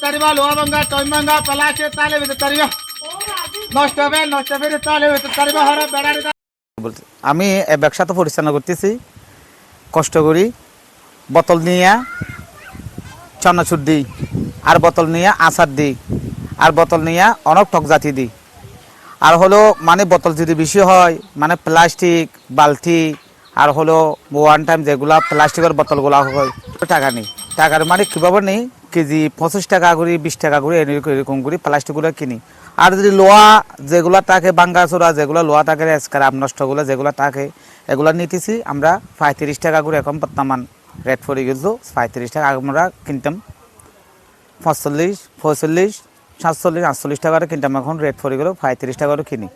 তারিবা লোহা ভাঙ্গা টইম ভাঙ্গা পলাশে তালে তারিবা নষ্ট হবে তালে তারিবা হরা বেড়ারে। আমি ব্যবসা তো পরিচালনা করতেছি, কষ্ট করি। বোতল নিয়ে চানাচুর দিই, আর বোতল নিয়ে আচার দিই, আর বোতল নিয়ে অনেক টক জাতি দিই। আর হলো মানে বোতল যদি বেশি হয় মানে প্লাস্টিক বালতি আর হলো ওয়ান টাইম যেগুলা প্লাস্টিকের বোতলগুলো হয় টাকা নেই। টাকার মানে কীভাবে নেই, কেজি 25 টাকা করে 20 টাকা করে এরকম করে প্লাস্টিকগুলো কিনি। আর যদি লোহা যেগুলো থাকে বাঙ্গাচোরা যেগুলো লোহা থাকে স্ক্র্যাপ নষ্টগুলো যেগুলো থাকে এগুলো নিতেছি আমরা 35 টাকা করে। এখন বর্তমান রেট পড়ে গেছে 35 টাকা। আমরা কিনতাম 45, 46, 47, 48 টাকা করে কিনতাম। এখন রেট পড়ে গেল 35 টাকা করে কিনি।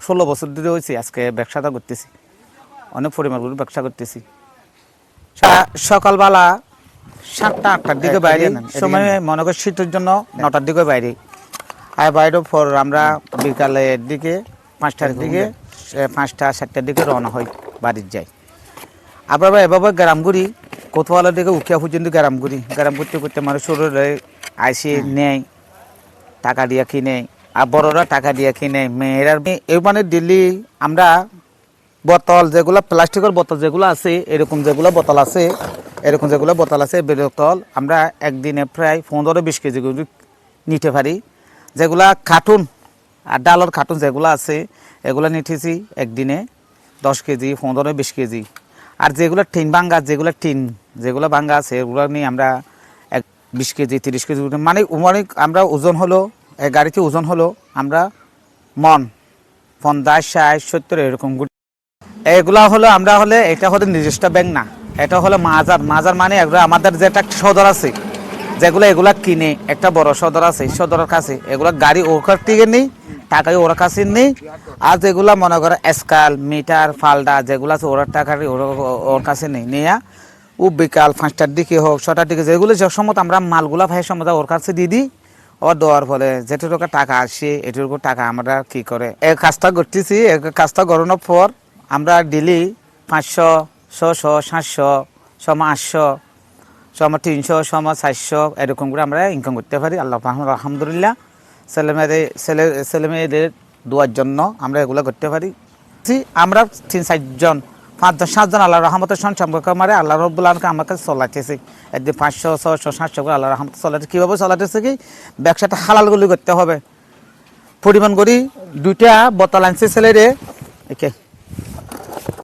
16 বছর ধরে হয়েছে আজকে ব্যবসাটা করতেছি, অনেক পরিমাণ করে ব্যবসা করতেছি। সকালবেলা 7টা 8টার দিকে বাইরে, সময় মনে করি শীতের জন্য 9টার দিকে বাইরে। আর বাইরের পর আমরা বিকালের দিকে 5টার দিকে 5টা 7টার দিকে রওনা হই, বাড়ির যাই। আবার এভাবে গ্রাম ঘুরি, কোতোয়ালার দিকে উঠিয়া পর্যন্ত গ্রাম ঘুরি। গ্রাম করতে করতে মানুষ শরীরে আইসে নেয়, টাকা দিয়ে কিনে, আর বড়রা টাকা দিয়ে কিনে। মেয়েরা এই মানে দিল্লি আমরা বোতল যেগুলো প্লাস্টিকের বোতল যেগুলো আছে এরকম যেগুলো বোতল আছে বোতল আমরা একদিনে প্রায় 15-20 কেজি নিতে পারি। যেগুলা কার্টুন আর ডালের কার্টুন যেগুলো আছে এগুলো নিতেছি একদিনে 10 কেজি 15-20 কেজি। আর যেগুলো টিন ভাঙ্গা আছে এগুলো নিয়ে আমরা 20 কেজি 30 কেজি মানে আমরা ওজন হলো গাড়িতে ওজন হলো আমরা মন 50, 60, 70 এরকম। এগুলা হলো আমরা হলে এটা হলো নিজস্ব ব্যাংক না, এটা হলো মাজার মানে আমাদের যে একটা সদর আছে যেগুলো এগুলা কিনে একটা বড় সদর আছে, সদরের কাছে এগুলা গাড়ি ওর থেকে নেই, টাকাই ওর কাছে নেই। আর যেগুলা মনে করে স্কেল মিটার ফালডা যেগুলো আছে ওর টাকা ওর কাছে নেই, নিয়ে ও বিকাল 5টার দিকে হোক 6টার দিকে যেগুলো যে সময় আমরা মালগুলা ভাই সময় ওর কাছে দিয়ে দিই। ওর দেওয়ার ফলে যেটুকু টাকা আসে এটুকু টাকা আমরা কি করে এই কাজটা করতেছি। কাজটা করানোর পর আমরা ডেলি 500, 600, 700, 800, 300, 400 এরকম করে আমরা ইনকাম করতে পারি। আল্লাহ আলহামদুলিল্লাহ। ছেলে মেয়েদের দোয়ার জন্য আমরা এগুলো করতে পারি। আমরা 3-4 জন 5 জন 7 জন আল্লাহ রহমতের সম্পর্ক মারে আল্লাহ রব্বুল আলামিন আমাকে চলাইতেছে। একদিন 500, 600, 700 করে আল্লাহ রহমত চলাইতে। কীভাবে চলাইতেছে কি ব্যবসাটা হালালগুলি করতে হবে। পরিমাণ করি 2টা বোতল আনছে ছেলেরে একে